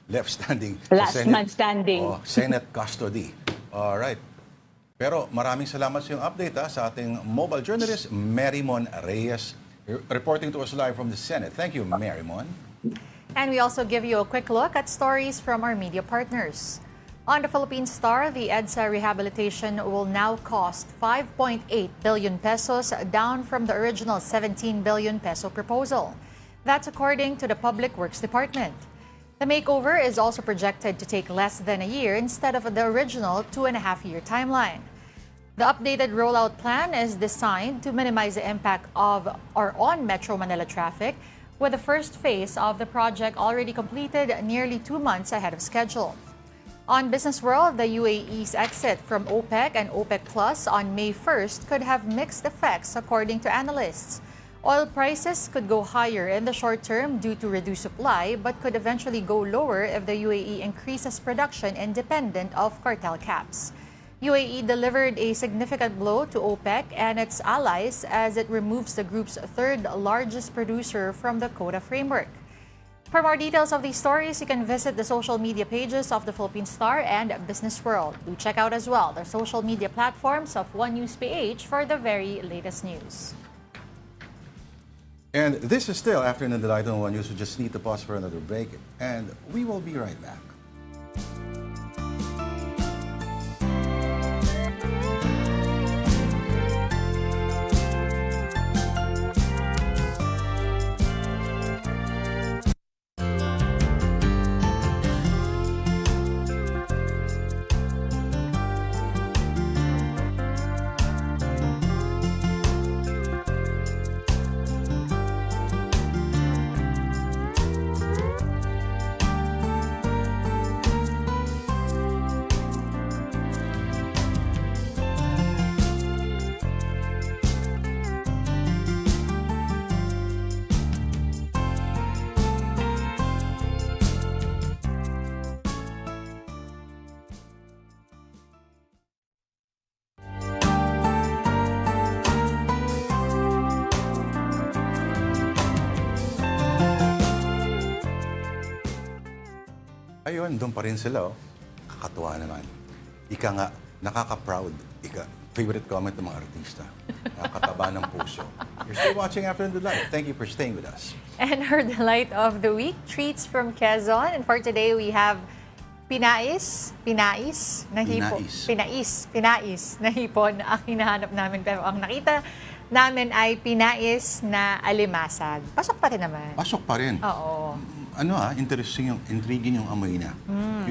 left standing. Last sa Senate. man standing. Senate custody. Alright. Pero maraming salamat sa iyong update sa ating mobile journalist, Marymon Reyes, reporting to us live from the Senate. Thank you, Marymon. And we also give you a quick look at stories from our media partners. On the Philippine Star, the EDSA rehabilitation will now cost 5.8 billion pesos, down from the original 17 billion peso proposal. That's according to the Public Works Department. The makeover is also projected to take less than a year instead of the original 2.5-year timeline. The updated rollout plan is designed to minimize the impact of or on Metro Manila traffic, with the first phase of the project already completed nearly 2 months ahead of schedule. On Business World, the UAE's exit from OPEC and OPEC Plus on May 1st could have mixed effects, according to analysts. Oil prices could go higher in the short term due to reduced supply, but could eventually go lower if the UAE increases production independent of cartel caps. UAE delivered a significant blow to OPEC and its allies as it removes the group's third largest producer from the quota framework. For more details of these stories, you can visit the social media pages of the Philippine Star and Business World. Do check out as well the social media platforms of One News PH for the very latest news. And this is still Afternoon Delight on One News. We just need to pause for another break, and we will be right back. Ayun, doon pa rin sila. Kakatuwa naman. Ika nga, nakaka-proud. Favorite comment ng mga artista. Nakakataba ng puso. You're still watching Afternoon Delight. Thank you for staying with us. And our delight of the week, treats from Quezon. And for today, we have pinais na hipon. Pinais na hipon ang hinahanap namin. Pero ang nakita namin ay pinais na alimasag. Pasok pa rin naman. Pasok pa rin. Oo. Interesting intriguing yung amoy na.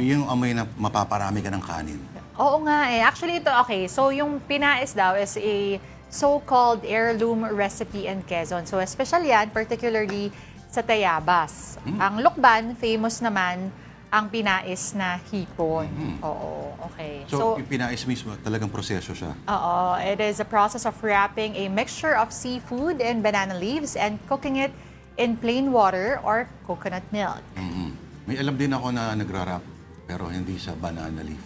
Yung amoy na mapaparami ka ng kanin. Oo nga eh. Actually, ito, okay. So, yung pinais daw is a so-called heirloom recipe in Quezon. So, special yan, particularly sa Tayabas. Ang Lukban, famous naman ang pinais na hipon. Oo, okay. So, yung pinais mismo, talagang proseso siya. Oo, it is a process of wrapping a mixture of seafood and banana leaves and cooking it in plain water or coconut milk. May alam din ako na nagra-wrap, pero hindi sa banana leaf.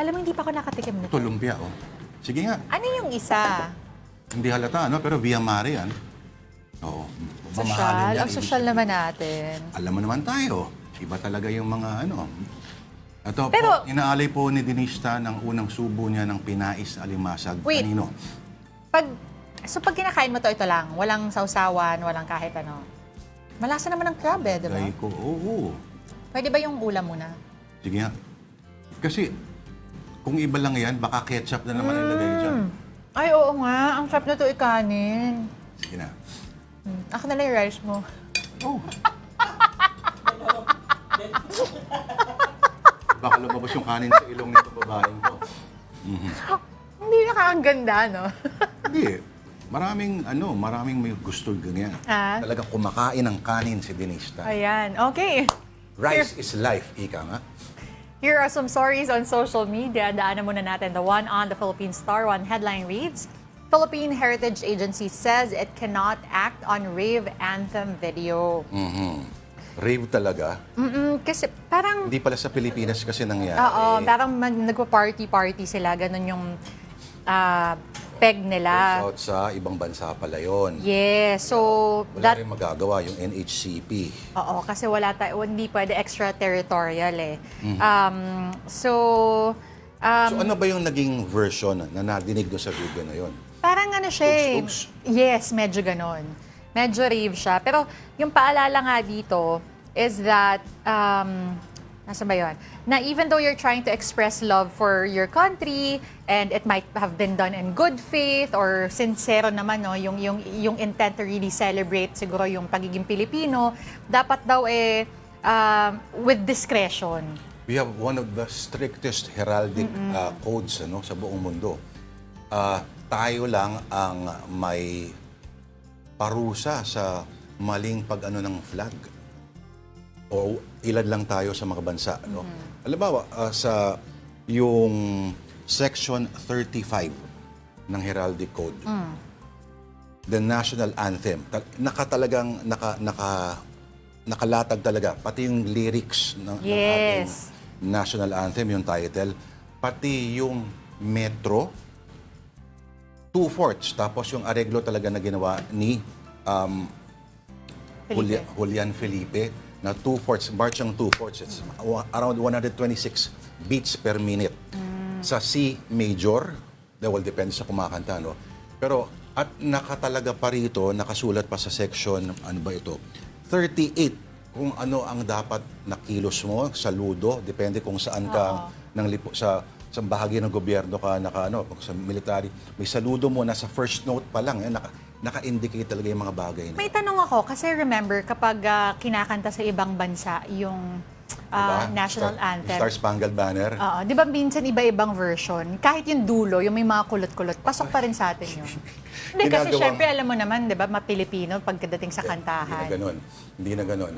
Alam mo, hindi pa ako nakatikim nito. Ito, lumpia, oh. Sige nga. Ano yung isa? Hindi halata, pero via mare yan. Oo. Social? Ang social naman natin. Alam mo naman tayo. Iba talaga yung mga Ito Pero- po, inaalay po ni Dinista ng unang subo niya ng pinais alimasag. Wait. Kanino? Pag kinakain mo ito lang, walang sausawan, walang kahit ano. Malasa naman ng crab di ba? Gay ko, oo. Pwede ba yung ulam muna? Sige nga. Kasi, kung iba lang yan, baka ketchup na naman ilagay dyan. Ay, oo nga. Ang sarap na ito ikanin. Sige na. Ako na lang yung rice mo. Oh. Baka lumabas yung kanin sa ilong nito babaeng ko. Hindi nakakaganda, no? Hindi. Maraming may gusto ganyan. Talagang kumakain ng kanin si Dinista. Ayan. Okay. Rice is life, ika nga. Here are some stories on social media. Daanan muna natin the one on the Philippine Star. One headline reads, Philippine Heritage Agency says it cannot act on rave anthem video. Rave talaga. Kasi parang, Hindi pala sa Pilipinas kasi nangyari. parang nagpa-party-party sila. Ganon yung peg nila. Out sa ibang bansa pala yun. Yes. So, Wala rin magagawa yung NHCP. Oo, kasi hindi pwede extraterritorial eh. So, So ano ba yung naging version na nadinig doon sa video na yun? parang ano siya eh. Oops. Yes, medyo ganon. Medyo rave siya. Pero yung paalala nga dito is that, nasa ba yun? Na even though you're trying to express love for your country and it might have been done in good faith or sincero naman, no, yung intent to really celebrate siguro yung pagiging Pilipino, dapat daw with discretion. We have one of the strictest heraldic codes sa buong mundo. Tayo lang ang may parusa sa maling pag-ano ng flag. O ilan lang tayo sa mga bansa. Halimbawa, sa yung Section 35 ng Heraldic Code, the national anthem, nakalatag talaga, pati yung lyrics ng ating national anthem, yung title, pati yung metro, 2/4, tapos yung areglo talaga na ginawa ni Julian Felipe, na 2/4, march ng 2/4, it's around 126 beats per minute. Sa C major, that will depend sa kumakanta, no? Pero, at nakatalaga pa rito, nakasulat pa sa section, 38, kung ano ang dapat na kilos mo, saludo, depende kung saan ka, sa bahagi ng gobyerno ka, sa military, may saludo mo, nasa first note pa lang, naka-indicate talaga yung mga bagay na. May tanong ako, kasi remember, kapag kinakanta sa ibang bansa, yung national anthem. Star Spangled Banner. Di ba minsan iba-ibang version? Kahit yung dulo, yung may mga kulot-kulot, pasok pa rin sa atin yun. Hindi, kasi syempre, alam mo naman, di ba, ma-Pilipino pagdating sa kantahan. Hindi na ganon.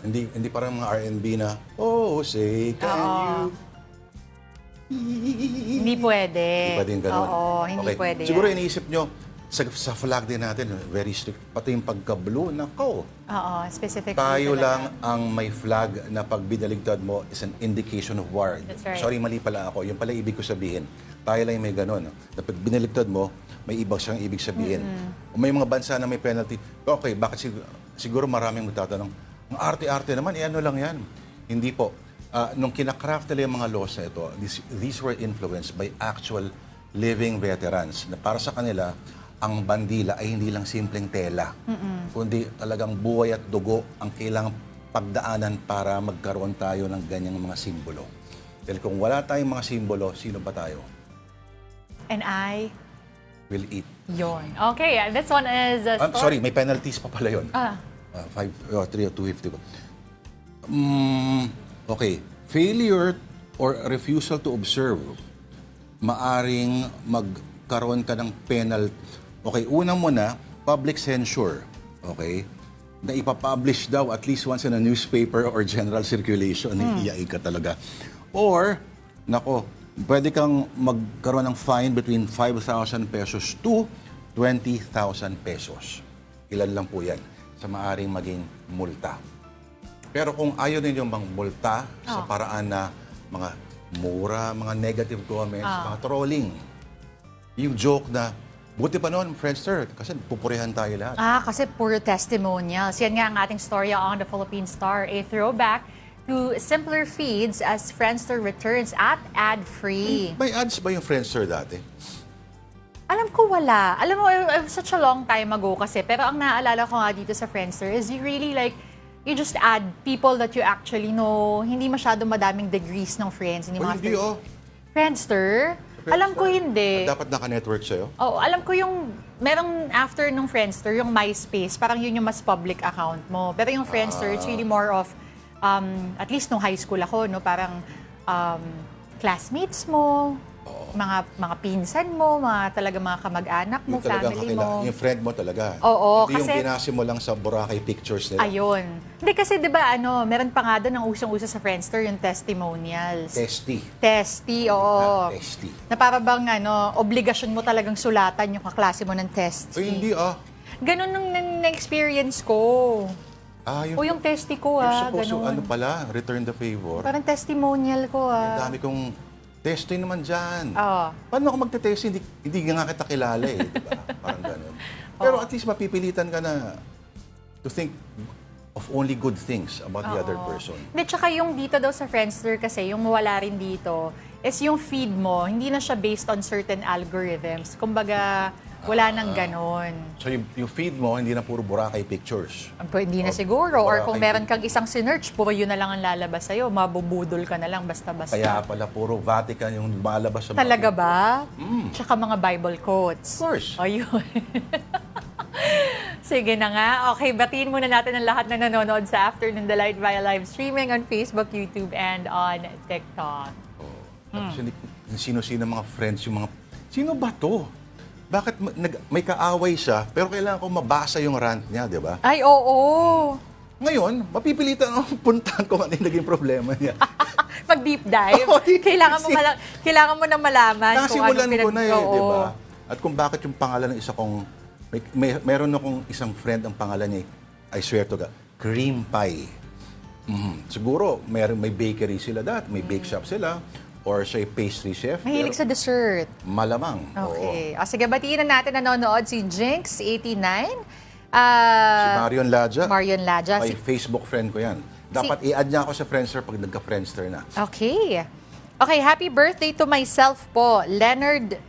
Hindi parang mga R&B na, oh, say, can you... Hindi pwede. Hindi pwede yung ganon. Oo, hindi pwede Siguro yan. iniisip nyo, sa flag din natin, very strict. Pati yung pagka-blue, nako. Oo, specific. Tayo lang ang may flag na pag binaligtad mo is an indication of war. That's right. Sorry, mali pala ako. Yung pala ibig ko sabihin. Tayo lang yung may ganon. Na pag binaligtad mo, may ibang siyang ibig sabihin. Kung may mga bansa na may penalty, okay, bakit siguro maraming magtatanong, ang arte-arte naman, ano lang yan. Hindi po. Nung kinakraft nila yung mga laws na ito, these were influenced by actual living veterans. Na para sa kanila, ang bandila ay hindi lang simpleng tela, kundi talagang buhay at dugo ang kailangang pagdaanan para magkaroon tayo ng ganyang mga simbolo. Dahil kung wala tayong mga simbolo, sino ba tayo? And I? will eat. Yon. Okay, this one is a Sorry, may penalties pa pala yun. 3 or 250 ba? Okay. Failure or refusal to observe, maaring magkaroon ka ng penalty. Okay, una muna, public censure. Okay? Na ipapublish daw at least once in a newspaper or general circulation. Iiyain ka talaga. Or, nako, pwede kang magkaroon ng fine between 5,000 pesos to 20,000 pesos. Ilan lang po yan sa maaring maging multa. Pero kung ayaw ninyo bang multa sa paraan na mga mura, mga negative comments, mga trolling, yung joke na, buti pa noon, Friendster, kasi pupurihan tayo lahat. Kasi puro testimonials. Yan nga ang ating storya on the Philippine Star. A throwback to simpler feeds as Friendster returns at ad-free. May ads ba yung Friendster dati? Alam ko wala. Alam mo, such a long time ago kasi. Pero ang naaalala ko nga dito sa Friendster is you really you just add people that you actually know. Hindi masyado madaming degrees ng friends. Hindi Friendster? Alam ko hindi. Dapat naka-network sa'yo? Oo, alam ko yung, merong after nung Friendster, yung MySpace, parang yun yung mas public account mo. Pero yung Friendster, it's really more of, at least nung high school ako, no, parang classmates mo, mga pinsan mo, talaga mga kamag-anak mo, family mo. Yung friend mo talaga. Oo, hindi kasi yung binase mo lang sa Boracay pictures nila. Ayun. Hindi kasi 'di ba meron pa nga doon ang usong-uso sa Friendster yung testimonials. Testy, oo. Testy. Na para bang obligasyon mo talagang sulatan yung kaklase mo ng testy. Hindi Ganun nung na-experience ko. Yung testy ko Supposed ganun. pala, return the favor. Parang testimonial ko Ang dami kong testing naman dyan. Oo. Paano ako magte-test? Hindi nga kita kilala diba? Parang ganun. Pero at least mapipilitan ka na to think of only good things about the other person. Hindi, tsaka yung dito daw sa Friendster kasi, yung wala rin dito, is yung feed mo, hindi na siya based on certain algorithms. Kumbaga, wala nang ganon. So yung feed mo, hindi na puro Boracay pictures. Hindi na siguro. Or kung meron kang isang sinearch, puro yun na lang ang lalabas sa'yo. Mabubudol ka na lang basta-basta. Kaya pala puro Vatican yung malabas sa mga Talaga ba? Tsaka mga Bible quotes. Of course. Ayun. Sige na nga. Okay, batiin muna natin ang lahat na nanonood sa Afternoon Delight via live streaming on Facebook, YouTube, and on TikTok. Tapos sino-sino mga friends, yung mga, sino ba to? Bakit may kaaway siya, pero kailangan ko mabasa yung rant niya, di ba? Ay, oo. Ngayon, mapipilitan akong puntahan kung ano yung naging problema niya. Pag deep dive, kailangan mo na malaman kung Nasimulan anong ko na di ba? At kung bakit yung pangalan ng isa kong, meron akong isang friend, ang pangalan niya, I swear to God, Cream Pie. Siguro, may bakery sila may bake shop sila, or siya pastry chef. Mahilig sa dessert. Malamang. Okay. Sige, batiin na natin nanonood si Jinx89. Si Marion Ladja. Marion Ladja. May Facebook friend ko yan. Dapat i-add niya ako sa Friendster pag nagka-Friendster na. Okay. Okay, happy birthday to myself po. Leonard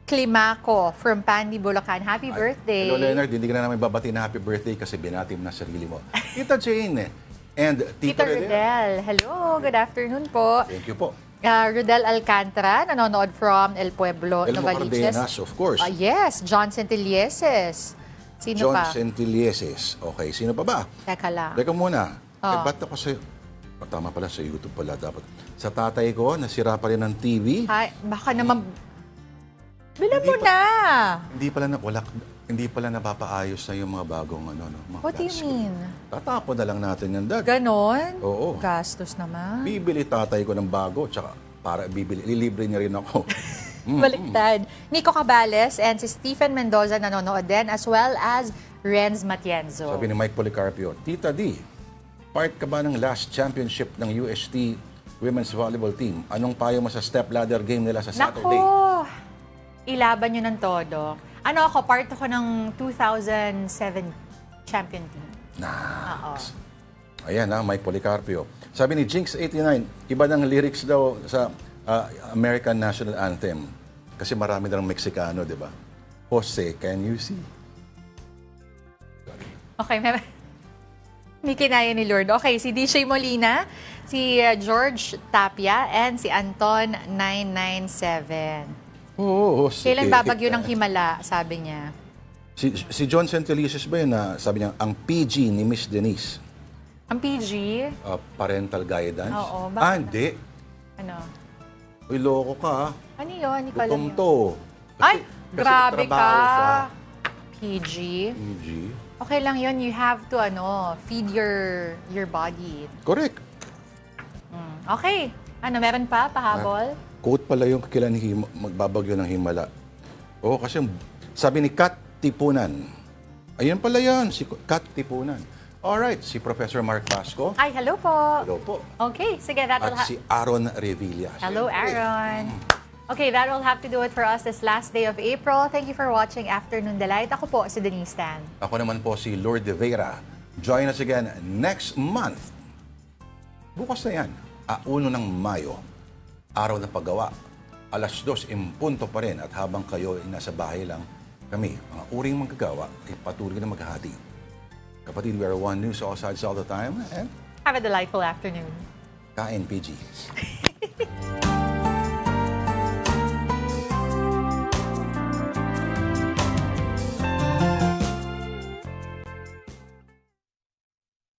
Climaco from Pandi, Bulacan. Happy birthday. Hello, Leonard. Hindi ka na namin babati na happy birthday kasi binati mo na sarili mo. Tita Jane and Tita Rodel. Hello, good afternoon po. Thank you po. Rodel Alcantara, nanonood from El Pueblo, Novaliches. Cardenas, of course. Yes, John Centillieses. Sino John pa? Centillieses. Okay, sino pa ba? Teka lang. Teka muna. Ba't ako sa... tama pala, sa YouTube pala dapat. Sa tatay ko, nasira pa rin ng TV. Ay, baka naman... Bilan mo na! Hindi pala napapaayos na yung mga bagong mga What do you mean? Tatapon na lang natin yan, Dad. Ganon? Oo. Gastos naman. Bibili tatay ko ng bago, tsaka lilibre niya rin ako. Baliktad. Nico Cabales and si Stephen Mendoza nanonood din, as well as Renz Matienzo. Sabi ni Mike Policarpio, Tita D, part ka ba ng last championship ng UST Women's Volleyball Team? Anong payo mo sa step ladder game nila sa Saturday? Nako! Ilaban nyo ng todo. Part ako ng 2007 champion team. Nice. Ayan Mike Policarpio. Sabi ni Jinx89, iba ng lyrics daw sa American National Anthem. Kasi marami na ng Meksikano, di ba? Jose, can you see? Okay, may kinaya ni Lord. Okay, si DJ Molina, si George Tapia, and si Anton 997. Oo. Kailan babagyo ng Himala, sabi niya. Si John Centelices ba yun na sabi niya, ang PG ni Miss Denise, Ang PG, parental guidance? Oo, bakit? Hindi. ano? Uy, loko ka ha. Ano yun? Hindi ko alam Gutom yun. to. Ay, Kasi grabe trabaho ka. siya. PG. PG. Okay lang yun. You have to, feed your body. Correct. Okay. Ano, meron pa? Pahabol? Quote pala yung kailan magbabagyo ng Himala. Oo, kasi sabi ni Kat Tipunan. Ayun pala yan, si Kat Tipunan. Alright, si Professor Mark Pasco. Ay, hello po. Hello po. Okay, sige, that'll At si Aaron Revilla. Hello, Aaron. Okay, that will have to do it for us this last day of April. Thank you for watching Afternoon Delight. Ako po si Denise Tan. Ako naman po si Lord De Vera. Join us again next month. Bukas na yan, 1 ng Mayo. Araw ng paggawa. 2:00 impunto pa rin at habang kayo ay nasa bahay lang, kami, mga uring manggagawa, ay patuloy na maghahati. Kapatid, we are one news all sides all the time. And Have a delightful afternoon. kain, PG.